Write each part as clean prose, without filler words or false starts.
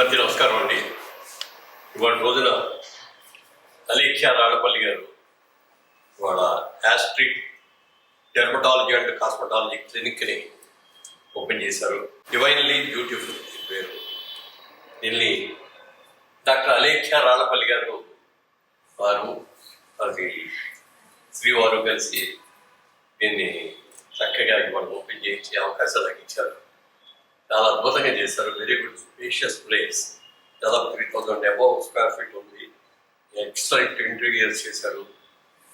అందరికీ నమస్కారం అండి. ఇవాళ రోజున అలేఖ్య రాళ్ళపల్లి గారు వాళ్ళ యాస్ట్రిక్ డెర్మటాలజీ అండ్ కాస్మెటాలజీ క్లినిక్ని ఓపెన్ చేశారు. డివైన్లీ బ్యూటిఫుల్ పేరు. దీన్ని డాక్టర్ అలేఖ్య రాళ్ళపల్లి గారు అది శ్రీవారు కలిసి దీన్ని చక్కగా ఇవాళ ఓపెన్ చేయించే అవకాశాలు నాకు ఇచ్చారు. చాలా అద్భుతంగా చేశారు. Very good spacious place. దాదాపు 3000 అబౌవ్ స్క్వేర్ ఫీట్ ఉంది. ఎక్సలెంట్ ఇంటీరియర్స్ చేశారు.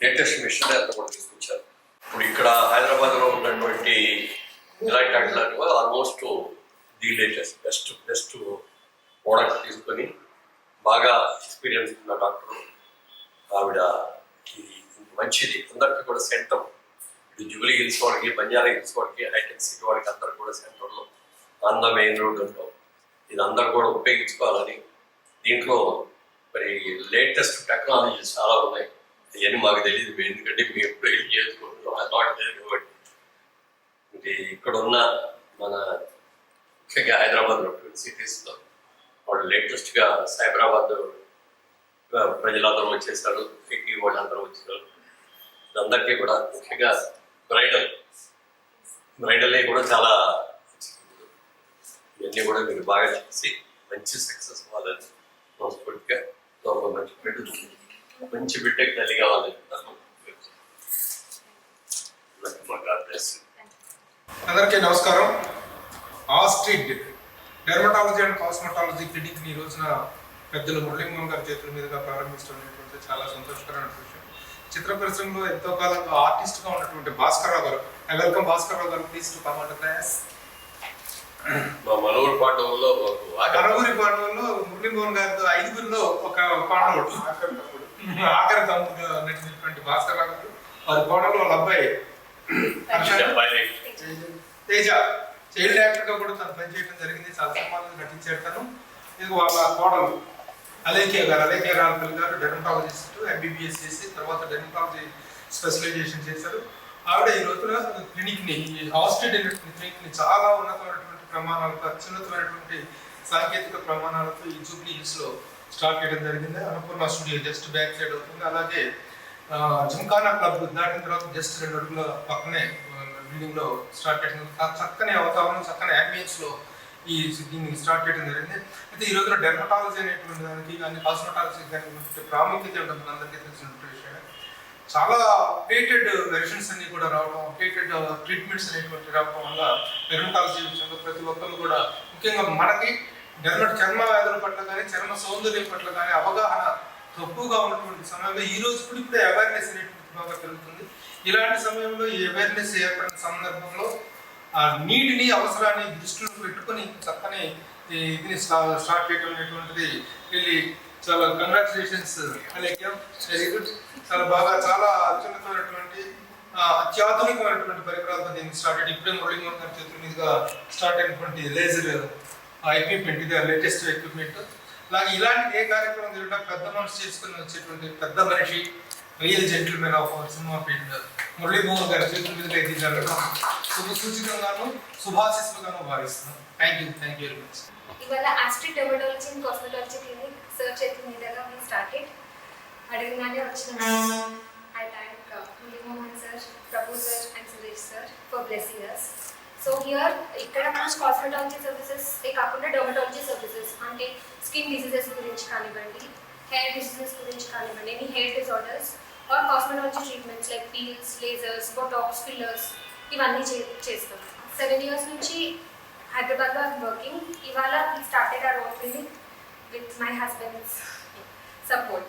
లేటెస్ట్ మిషన్ అంతా కూడా తీసుకొచ్చారు. ఇప్పుడు ఇక్కడ హైదరాబాద్లో ఉన్నటువంటి ఇలాంటి వాటిలో almost the latest best product తీసుకొని బాగా ఎక్స్పీరియన్స్ ఉన్న డాక్టర్ ఆవిడ మంచిది. అందరికీ కూడా సెంటర్ ఇప్పుడు జూబ్లీ హిల్స్ వాడికి, బంజారా హిల్స్ వాడికి, హైటెక్ సిటీ వాడికి అందరు కూడా సెంటర్లో ఆంధ్ర మెయిన్ రోడ్లో ఇది అందరూ కూడా ఉపయోగించుకోవాలని దీంట్లో మరి లేటెస్ట్ టెక్నాలజీస్ చాలా ఉన్నాయి. ఇవన్నీ మాకు తెలియదు, ఎందుకంటే మేము ఎప్పుడు చేసుకుంటున్నాం కాబట్టి. ఇది ఇక్కడ ఉన్న మన ముఖ్యంగా హైదరాబాద్లో ట్విన్ సిటీస్లో వాళ్ళు లేటెస్ట్గా సైబరాబాద్ ప్రజలందరూ వచ్చేసారు, సిటీ వాళ్ళందరూ వచ్చారు. అందరికీ కూడా ముఖ్యంగా బ్రైడల్ కూడా చాలా ఇవన్నీ కూడా మీరు బాగా చేసి మంచి సక్సెస్ అవ్వాలని మనస్ఫూర్తిగా ఒక మంచి బిడ్డకి తల్లి కావాలని అందరికీ నమస్కారం. Astrid dermatology and cosmetology clinic ఈ రోజున పెద్దలు మురళీమోహన్ గారి చేతుల మీదుగా ప్రారంభిస్తున్నటువంటి చాలా సంతోషకరమైన విషయం. చిత్ర పరిశ్రమలో ఎంతో కాలంగా ఆర్టిస్ట్గా ఉన్నటువంటి భాస్కర్రావు గారు. వెల్కమ్ భాస్కర్రావు గారు, please to come on class. మనూరు పాండవుల్లో మురళీమోహన్ గారితో 5గురిలో ఒక పాండవుడు, ఆఖరి తమ్ముడుగా నటించినటువంటి భాస్కర్రావు గారు. వారి కోడలు వాళ్ళ అబ్బాయి తేజ చైల్డ్ యాక్టర్ గా కూడా తను పనిచేయడం జరిగింది. చాలా సినిమాలను నటించాడు తను. ఇది వాళ్ళ కోడలు అలేఖ్య గారు, అలేఖ్య రాళ్ళపల్లి గారు డెర్మటాలజిస్ట్, MBBS చేసి తర్వాత డెర్మటాలజీ స్పెషలైజేషన్ చేశారు. ఆవిడ ఈ రోజున క్లినిక్ని, ఆస్ట్రిడ్ క్లినిక్ని చాలా ఉన్నతమైనటువంటి ప్రమాణాలతో, అత్యున్నతమైనటువంటి సాంకేతిక ప్రమాణాలతో ఈ జూబ్లీ హిల్స్ లో స్టార్ట్ చేయడం జరిగింది. Annapurna studio just back side అవుతుంది. అలాగే జిమ్ఖానా క్లబ్ దాటిన తర్వాత జస్ట్ 2 అడుగుల పక్కనే బిల్డింగ్ లో స్టార్ట్ చేయడం, చక్కని వాతావరణం, చక్కని అంబియన్స్ లో దీన్ని స్టార్ట్ చేయడం జరిగింది. అయితే ఈ రోజున డెర్మటాలజీ అనేటువంటి దానికి కానీ కాస్మెటాలజీ కానీ ప్రాముఖ్యత ఉంటుంది అందరికీ తెలిసినటువంటి విషయం. చాలా అప్డేటెడ్ వెర్షన్స్ అన్ని కూడా రావడం, అప్డేటెడ్ ట్రీట్మెంట్స్ అనేటువంటి రావడం వల్ల డెర్మటాలజీ విషయంలో ప్రతి ఒక్కరు కూడా, ముఖ్యంగా మనకి చర్మ వ్యాధుల పట్ల కానీ చర్మ సౌందర్యం పట్ల కానీ అవగాహన తక్కువగా ఉన్నటువంటి సమయంలో ఈ రోజు కూడా ఇప్పుడే అవేర్నెస్ అనేటువంటి బాగా పెరుగుతుంది. ఇలాంటి సమయంలో ఈ అవేర్నెస్ ఏర్పడిన సందర్భంలో ఆ నీటిని, అవసరాన్ని దృష్టిలో పెట్టుకొని చక్కని ఇది స్టార్ట్ చేయడం అనేటువంటిది వెళ్ళి చాలా కంగ్రాచులేషన్స్ అలేఖ్య, వెరీ గుడ్. చాలా బాగా, చాలా అత్యున్నతమైనటువంటి అత్యాధునికమైనటువంటి పరికరాలతో దీన్ని స్టార్ట్ అయ్యి ఇప్పుడే మురళీమోహన్ గారి చేతుల మీదుగా స్టార్ట్ అయినటువంటి లేజర్ ఎక్విప్మెంట్, ఇది లేటెస్ట్ ఎక్విప్మెంట్. అలాగే ఇలాంటి ఏ కార్యక్రమం జరిగినా పెద్ద మనసు చేసుకుని వచ్చేటువంటి పెద్ద మనిషి, real gentleman of our cinema field Muralimohan గారి చేతుల మీదుగా ఇది జరగడం శుభ సూచికంగాను శుభాశిస్సులుగాను భావిస్తున్నాం. Thank you very much. ఇవాళ Astrid dermatology and cosmetology clinic సర్చ్ చేతుల మీదుగా మేము స్టార్టెడ్. అడగగానే వచ్చిన I thank Muralimohan sir, Prabhu sir and Suresh sir for blessing us. So here ఇక్కడ మనం కాస్మెటాలజీ సర్వీసెస్ కాకుండా డెర్మటాలజీ సర్వీసెస్ అంటే స్కిన్ డిసీజెస్ గురించి కానివ్వండి, హెయిర్ డిసీజెస్ గురించి కానివ్వండి, any hair disorders are cosmetology treatments like peels, lasers, Botox, fillers ఇవన్నీ చేస్తాం. 7 years నుంచి హైదరాబాద్లో ఐమ్ వర్కింగ్. ఇవాళ we started our own clinic with my husband's support.